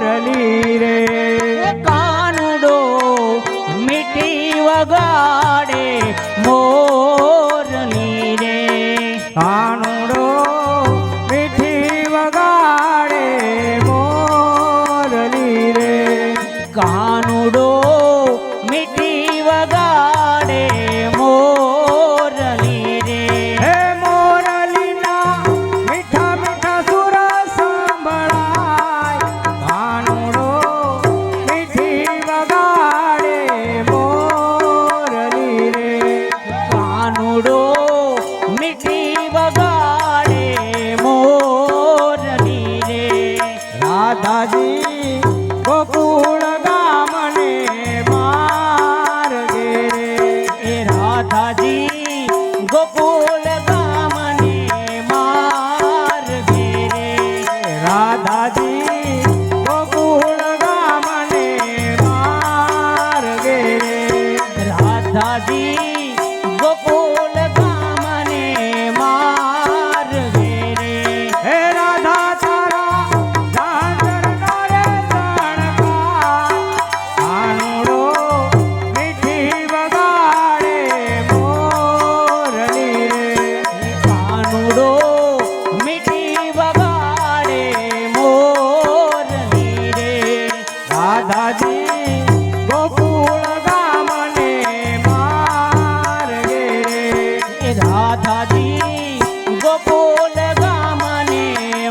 મોરલી રે કાનુડો મીઠી વગાડે મોરલી રે કાનુડો મીઠી વગાડે મોરલી રે કાનુડો મીઠી વગાડે મોરલી રે હે મોરલીના મીઠા મીઠા સુર સંભળાય કાનુડો મીઠી વગાડે મોરલી રે કાનુડો મીઠી વગાડે મોરલી રે રાધાજી ગોકુળ ગામને માર્ગે રે એ રાધાજી ગોકુળ ગામને માર્ગે રે રાધાજી ગોકુળ ગામને માર્ગે રે રાધાજી ગોકુળ ગામને માર્ગે રે હે રાધા તારા ઝાંઝરનો રે શણગાર કાનુડો મીઠી વગાડે મોરલી રે કાનુડો મીઠી વગાડે મોરલી રે રાધાજી ગોકુળ ગામને માર્ગે રે એ રાધાજી ગોકુળ ગામને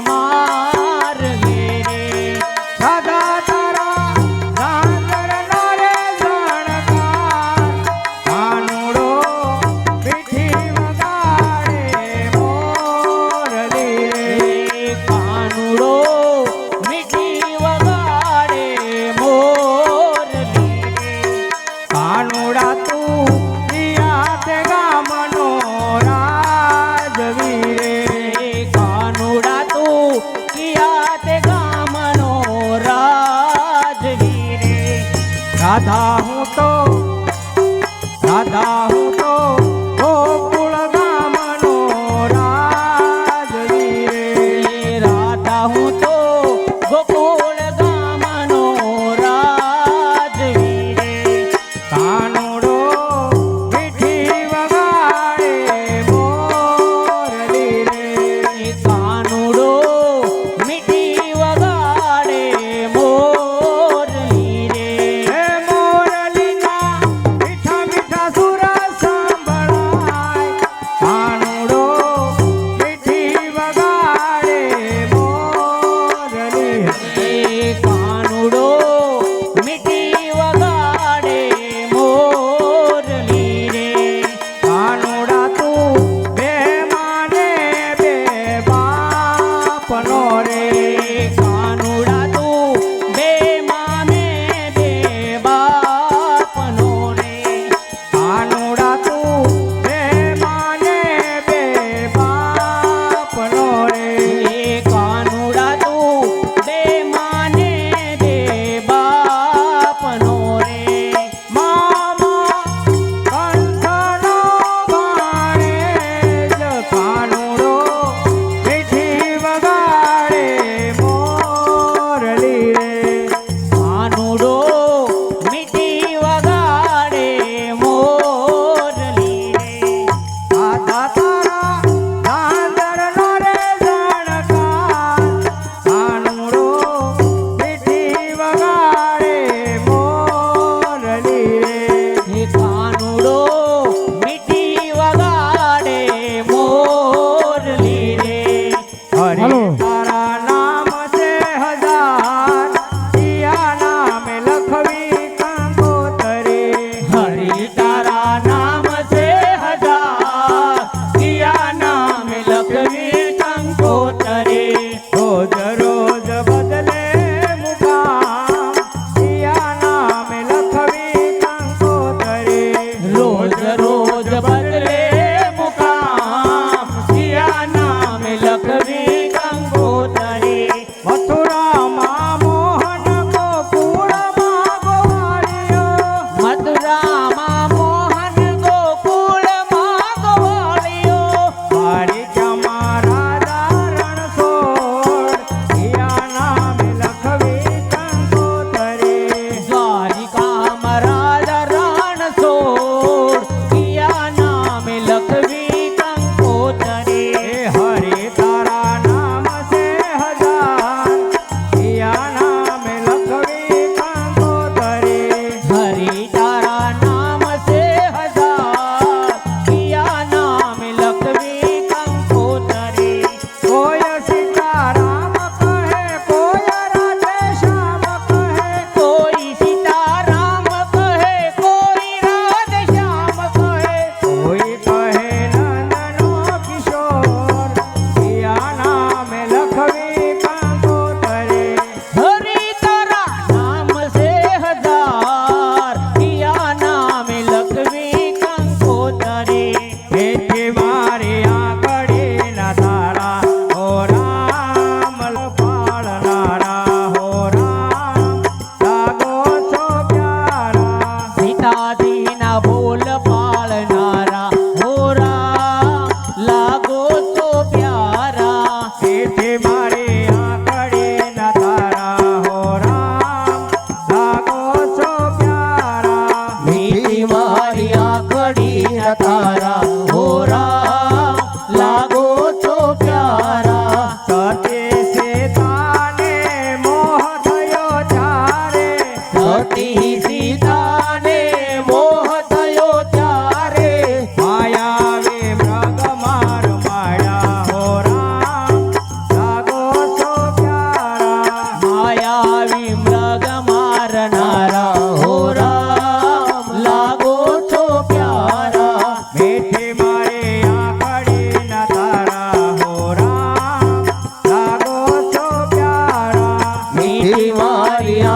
માર્ગે રે રાધા તારા ઝાંઝરનો રે શણગાર કાનુડો મીઠી વગાડે મોરલી રે કાનુડો મીઠી વગાડે મોરલી રે કાનુડા તું પિયા તે ગામનો રાજવી રે કાનુડા તું કિયા તે ગામનો રાજવી રે રાધા હું તો ગોકુળ ગામનો રાજવી રે રાધા હું તો ગોકુળ ગામનો રાજવી રે કાનુડો મીઠી વગાડે મોરલી રે કાનુડો મીઠી વગાડે મોરલી રે હે મોરલીના મીઠા મીઠા સુર સંભળાય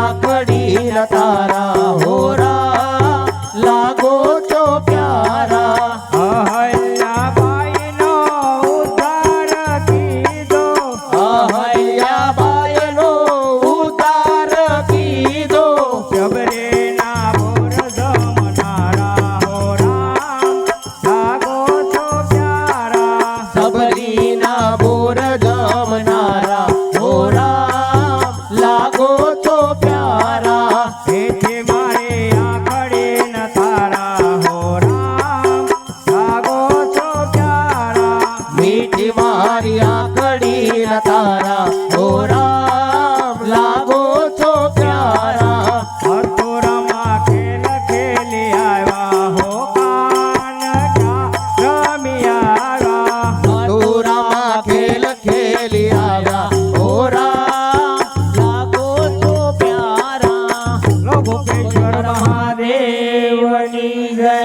આખડી તારા હોરા લાગો છો પ્યારા અહલ્યાબાઈનો ઉદ્ધાર કીધો અહલ્યાબાઈનો ઉદ્ધાર કીધો જબરેના બોર જમનારા હો રામ લાગો છો પ્યારા સબરીના બોર જમનારા હોરા લાગો છો પ્યારા તેથી મારે આખડે ન તારા હો રામ લાગો છો પ્યારા મીઠી મારી આંખડી તારા હોરા લાગો છો પ્યારા મથુરામાં ખેલ ખેલી આવ્યા હો કાનકા રમી આવ્યા મથુરામાં ખેલ ખેલી આવ્યા હોરા લાગો છો પ્યારા લો ગોપેશ્વર મહાદેવની જય